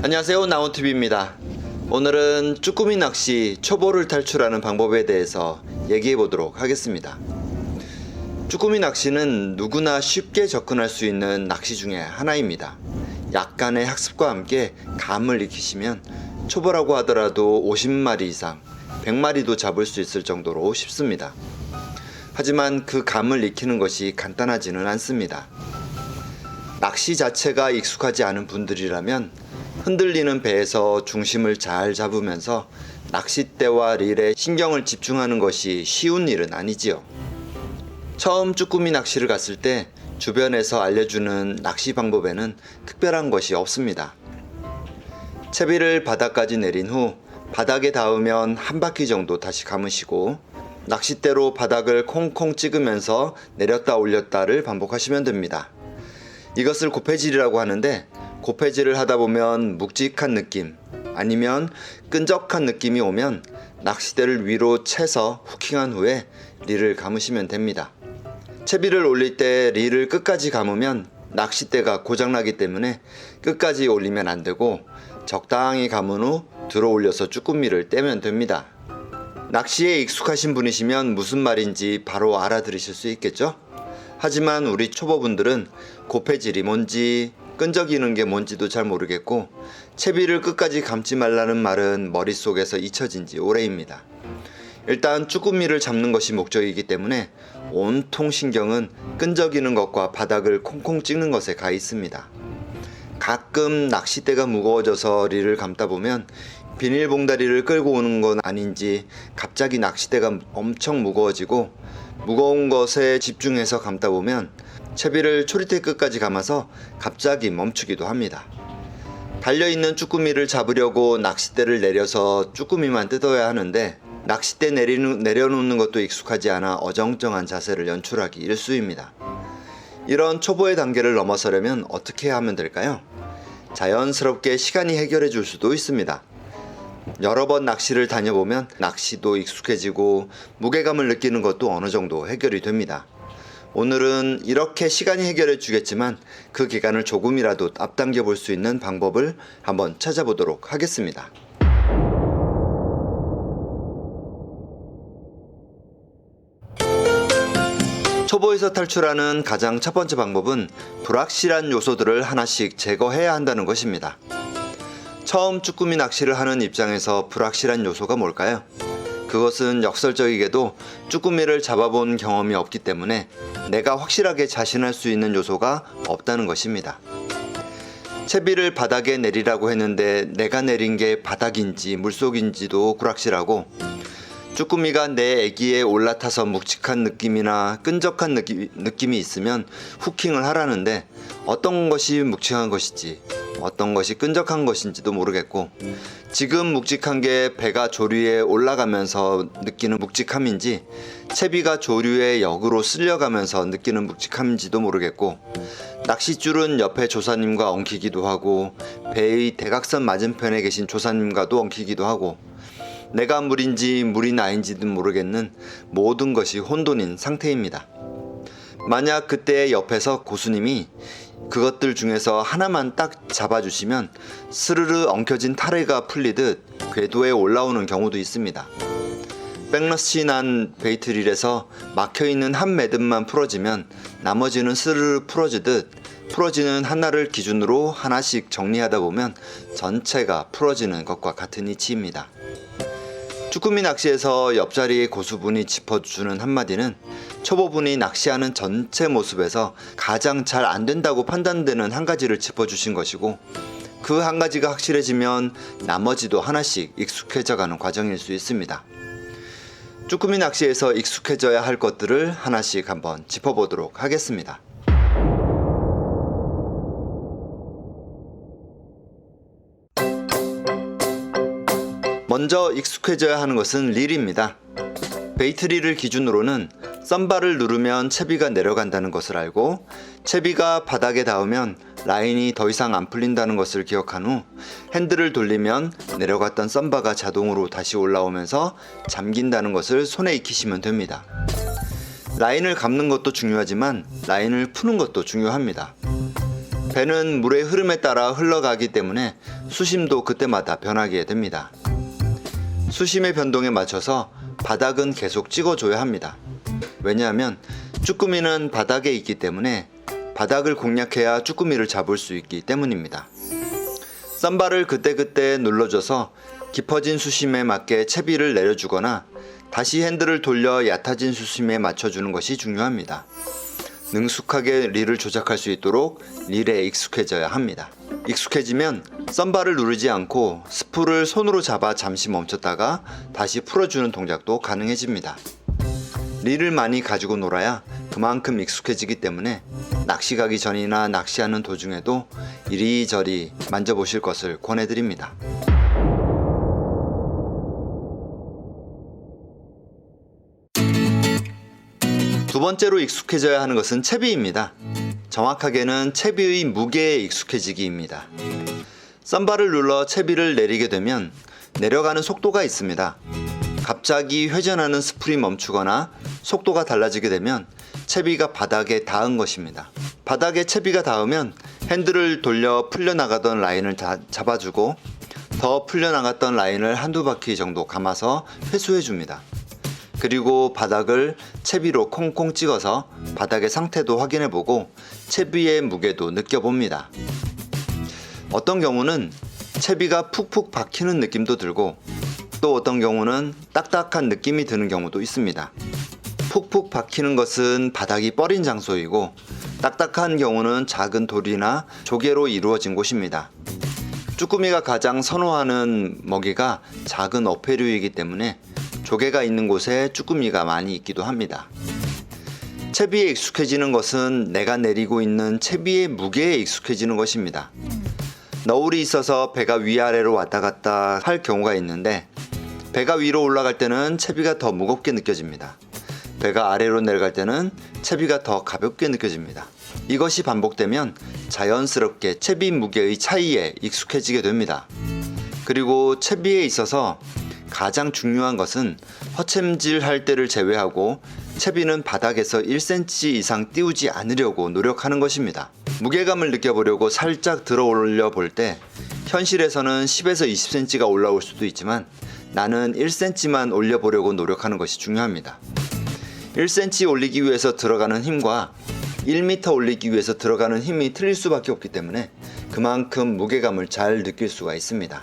안녕하세요, 나온TV입니다. 오늘은 쭈꾸미 낚시 초보를 탈출하는 방법에 대해서 얘기해 보도록 하겠습니다. 쭈꾸미 낚시는 누구나 쉽게 접근할 수 있는 낚시 중에 하나입니다. 약간의 학습과 함께 감을 익히시면 초보라고 하더라도 50마리 이상, 100마리도 잡을 수 있을 정도로 쉽습니다. 하지만 그 감을 익히는 것이 간단하지는 않습니다. 낚시 자체가 익숙하지 않은 분들이라면 흔들리는 배에서 중심을 잘 잡으면서 낚싯대와 릴에 신경을 집중하는 것이 쉬운 일은 아니지요. 처음 쭈꾸미 낚시를 갔을 때 주변에서 알려주는 낚시 방법에는 특별한 것이 없습니다. 채비를 바닥까지 내린 후 바닥에 닿으면 한 바퀴 정도 다시 감으시고 낚싯대로 바닥을 콩콩 찍으면서 내렸다 올렸다를 반복하시면 됩니다. 이것을 고패질이라고 하는데, 고패질을 하다 보면 묵직한 느낌 아니면 끈적한 느낌이 오면 낚싯대를 위로 채서 후킹한 후에 릴을 감으시면 됩니다. 채비를 올릴 때 릴을 끝까지 감으면 낚싯대가 고장나기 때문에 끝까지 올리면 안 되고 적당히 감은 후 들어 올려서 쭈꾸미를 떼면 됩니다. 낚시에 익숙하신 분이시면 무슨 말인지 바로 알아들으실 수 있겠죠? 하지만 우리 초보분들은 고패질이 뭔지 끈적이는 게 뭔지도 잘 모르겠고 채비를 끝까지 감지 말라는 말은 머릿속에서 잊혀진 지 오래입니다. 일단 쭈꾸미를 잡는 것이 목적이기 때문에 온통 신경은 끈적이는 것과 바닥을 콩콩 찍는 것에 가 있습니다. 가끔 낚싯대가 무거워져서 릴을 감다 보면 비닐봉다리를 끌고 오는 건 아닌지 갑자기 낚싯대가 엄청 무거워지고 무거운 것에 집중해서 감다 보면 채비를 초리대 끝까지 감아서 갑자기 멈추기도 합니다. 달려있는 쭈꾸미를 잡으려고 낚싯대를 내려서 쭈꾸미만 뜯어야 하는데 낚싯대 내려놓는 것도 익숙하지 않아 어정쩡한 자세를 연출하기 일쑤입니다. 이런 초보의 단계를 넘어서려면 어떻게 하면 될까요? 자연스럽게 시간이 해결해 줄 수도 있습니다. 여러 번 낚시를 다녀보면 낚시도 익숙해지고 무게감을 느끼는 것도 어느 정도 해결이 됩니다. 오늘은 이렇게 시간이 해결해 주겠지만 그 기간을 조금이라도 앞당겨 볼 수 있는 방법을 한번 찾아보도록 하겠습니다. 초보에서 탈출하는 가장 첫 번째 방법은 불확실한 요소들을 하나씩 제거해야 한다는 것입니다. 처음 쭈꾸미 낚시를 하는 입장에서 불확실한 요소가 뭘까요? 그것은 역설적이게도 쭈꾸미를 잡아본 경험이 없기 때문에 내가 확실하게 자신할 수 있는 요소가 없다는 것입니다. 채비를 바닥에 내리라고 했는데 내가 내린 게 바닥인지 물속인지도 불확실하고, 쭈꾸미가 내 애기에 올라타서 묵직한 느낌이나 끈적한 느낌이 있으면 후킹을 하라는데 어떤 것이 묵직한 것인지 어떤 것이 끈적한 것인지도 모르겠고, 지금 묵직한 게 배가 조류에 올라가면서 느끼는 묵직함인지 채비가 조류의 역으로 쓸려가면서 느끼는 묵직함인지도 모르겠고, 낚싯줄은 옆에 조사님과 엉키기도 하고 배의 대각선 맞은편에 계신 조사님과도 엉키기도 하고, 내가 물인지 물이 나인지는 모르겠는 모든 것이 혼돈인 상태입니다. 만약 그때 옆에서 고수님이 그것들 중에서 하나만 딱 잡아주시면 스르르 엉켜진 타레가 풀리듯 궤도에 올라오는 경우도 있습니다. 백러시 베이트릴에서 막혀있는 한 매듭만 풀어지면 나머지는 스르르 풀어지듯 풀어지는 하나를 기준으로 하나씩 정리하다 보면 전체가 풀어지는 것과 같은 이치입니다. 쭈꾸미 낚시에서 옆자리의 고수분이 짚어주는 한마디는 초보분이 낚시하는 전체 모습에서 가장 잘 안된다고 판단되는 한 가지를 짚어주신 것이고, 그 한 가지가 확실해지면 나머지도 하나씩 익숙해져가는 과정일 수 있습니다. 쭈꾸미 낚시에서 익숙해져야 할 것들을 하나씩 한번 짚어보도록 하겠습니다. 먼저 익숙해져야 하는 것은 릴입니다. 베이트 릴을 기준으로는 썬바를 누르면 채비가 내려간다는 것을 알고, 채비가 바닥에 닿으면 라인이 더 이상 안 풀린다는 것을 기억한 후 핸들을 돌리면 내려갔던 썬바가 자동으로 다시 올라오면서 잠긴다는 것을 손에 익히시면 됩니다. 라인을 감는 것도 중요하지만 라인을 푸는 것도 중요합니다. 배는 물의 흐름에 따라 흘러가기 때문에 수심도 그때마다 변하게 됩니다. 수심의 변동에 맞춰서 바닥은 계속 찍어줘야 합니다. 왜냐하면 쭈꾸미는 바닥에 있기 때문에 바닥을 공략해야 쭈꾸미를 잡을 수 있기 때문입니다. 썬바를 그때그때 눌러줘서 깊어진 수심에 맞게 채비를 내려주거나 다시 핸들을 돌려 얕아진 수심에 맞춰주는 것이 중요합니다. 능숙하게 릴을 조작할 수 있도록 릴에 익숙해져야 합니다. 익숙해지면 썬바를 누르지 않고 스풀을 손으로 잡아 잠시 멈췄다가 다시 풀어주는 동작도 가능해집니다. 릴을 많이 가지고 놀아야 그만큼 익숙해지기 때문에 낚시 가기 전이나 낚시하는 도중에도 이리저리 만져보실 것을 권해드립니다. 두 번째로 익숙해져야 하는 것은 채비입니다. 정확하게는 채비의 무게에 익숙해지기입니다. 썬바를 눌러 채비를 내리게 되면 내려가는 속도가 있습니다. 갑자기 회전하는 스풀이 멈추거나 속도가 달라지게 되면 채비가 바닥에 닿은 것입니다. 바닥에 채비가 닿으면 핸들을 돌려 풀려나가던 라인을 잡아주고 더 풀려나갔던 라인을 한두 바퀴 정도 감아서 회수해줍니다. 그리고 바닥을 채비로 콩콩 찍어서 바닥의 상태도 확인해보고 채비의 무게도 느껴봅니다. 어떤 경우는 채비가 푹푹 박히는 느낌도 들고 또 어떤 경우는 딱딱한 느낌이 드는 경우도 있습니다. 푹푹 박히는 것은 바닥이 뻐린 장소이고 딱딱한 경우는 작은 돌이나 조개로 이루어진 곳입니다. 쭈꾸미가 가장 선호하는 먹이가 작은 어패류이기 때문에 조개가 있는 곳에 쭈꾸미가 많이 있기도 합니다. 채비에 익숙해지는 것은 내가 내리고 있는 채비의 무게에 익숙해지는 것입니다. 너울이 있어서 배가 위아래로 왔다 갔다 할 경우가 있는데 배가 위로 올라갈 때는 채비가 더 무겁게 느껴집니다. 배가 아래로 내려갈 때는 채비가 더 가볍게 느껴집니다. 이것이 반복되면 자연스럽게 채비 무게의 차이에 익숙해지게 됩니다. 그리고 채비에 있어서 가장 중요한 것은 허챔질할 때를 제외하고 채비는 바닥에서 1cm 이상 띄우지 않으려고 노력하는 것입니다. 무게감을 느껴보려고 살짝 들어 올려 볼 때 현실에서는 10에서 20cm가 올라올 수도 있지만 나는 1cm만 올려보려고 노력하는 것이 중요합니다. 1cm 올리기 위해서 들어가는 힘과 1m 올리기 위해서 들어가는 힘이 틀릴 수밖에 없기 때문에 그만큼 무게감을 잘 느낄 수가 있습니다.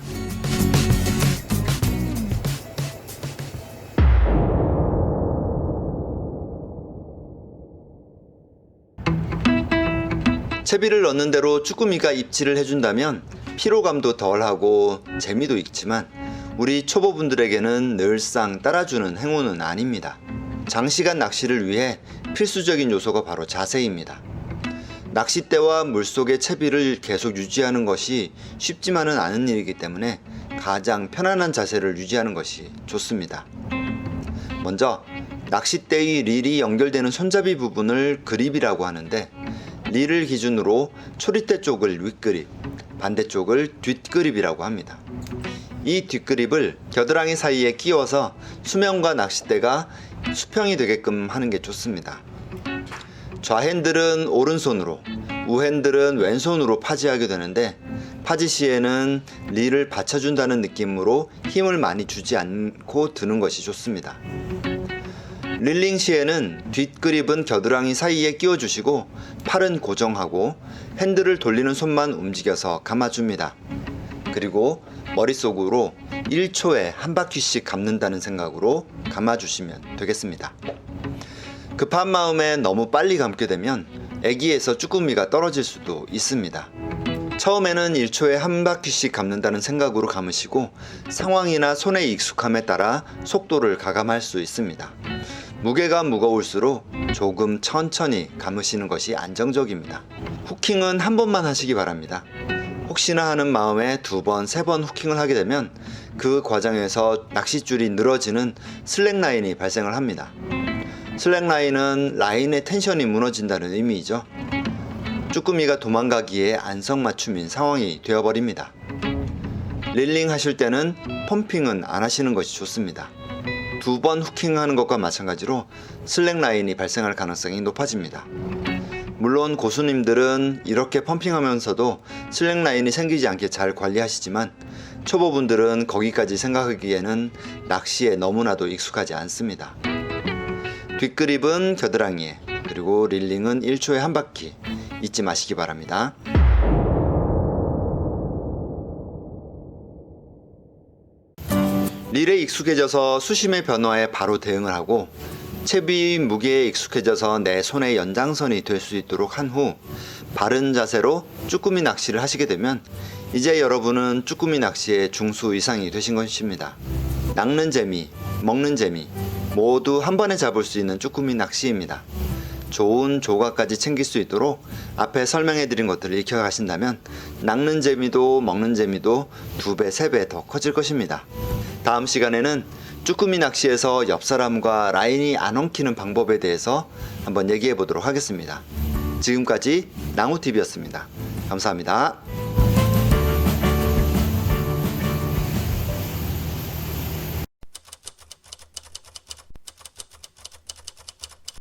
채비를 넣는 대로 쭈꾸미가 입질을 해준다면 피로감도 덜하고 재미도 있지만 우리 초보분들에게는 늘상 따라주는 행운은 아닙니다. 장시간 낚시를 위해 필수적인 요소가 바로 자세입니다. 낚싯대와 물속의 채비를 계속 유지하는 것이 쉽지만은 않은 일이기 때문에 가장 편안한 자세를 유지하는 것이 좋습니다. 먼저 낚싯대의 릴이 연결되는 손잡이 부분을 그립이라고 하는데 릴을 기준으로 초리대 쪽을 윗그립, 반대쪽을 뒷그립이라고 합니다. 이 뒷그립을 겨드랑이 사이에 끼워서 수면과 낚싯대가 수평이 되게끔 하는 게 좋습니다. 좌핸들은 오른손으로, 우핸들은 왼손으로 파지하게 되는데 파지 시에는 릴을 받쳐준다는 느낌으로 힘을 많이 주지 않고 드는 것이 좋습니다. 릴링 시에는 뒷그립은 겨드랑이 사이에 끼워주시고 팔은 고정하고 핸들을 돌리는 손만 움직여서 감아줍니다. 그리고 머릿속으로 1초에 한 바퀴씩 감는다는 생각으로 감아주시면 되겠습니다. 급한 마음에 너무 빨리 감게 되면 애기에서 쭈꾸미가 떨어질 수도 있습니다. 처음에는 1초에 한 바퀴씩 감는다는 생각으로 감으시고 상황이나 손의 익숙함에 따라 속도를 가감할 수 있습니다. 무게가 무거울수록 조금 천천히 감으시는 것이 안정적입니다. 후킹은 한 번만 하시기 바랍니다. 혹시나 하는 마음에 2번, 3번 후킹을 하게 되면 그 과정에서 낚싯줄이 늘어지는 슬랙라인이 발생을 합니다. 슬랙라인은 라인의 텐션이 무너진다는 의미이죠. 쭈꾸미가 도망가기에 안성맞춤인 상황이 되어버립니다. 릴링 하실 때는 펌핑은 안 하시는 것이 좋습니다. 2번 후킹하는 것과 마찬가지로 슬랙라인이 발생할 가능성이 높아집니다. 물론 고수님들은 이렇게 펌핑하면서도 슬랙 라인이 생기지 않게 잘 관리하시지만 초보분들은 거기까지 생각하기에는 낚시에 너무나도 익숙하지 않습니다. 뒷그립은 겨드랑이에, 그리고 릴링은 1초에 한 바퀴 잊지 마시기 바랍니다. 릴에 익숙해져서 수심의 변화에 바로 대응을 하고 채비 무게에 익숙해져서 내 손의 연장선이 될 수 있도록 한 후 바른 자세로 쭈꾸미 낚시를 하시게 되면 이제 여러분은 쭈꾸미 낚시의 중수 이상이 되신 것입니다. 낚는 재미, 먹는 재미 모두 한 번에 잡을 수 있는 쭈꾸미 낚시입니다. 좋은 조각까지 챙길 수 있도록 앞에 설명해 드린 것들을 익혀가신다면 낚는 재미도 먹는 재미도 2배, 3배 더 커질 것입니다. 다음 시간에는 쭈꾸미 낚시에서 옆 사람과 라인이 안 엉키는 방법에 대해서 한번 얘기해 보도록 하겠습니다. 지금까지 낭우TV였습니다. 감사합니다.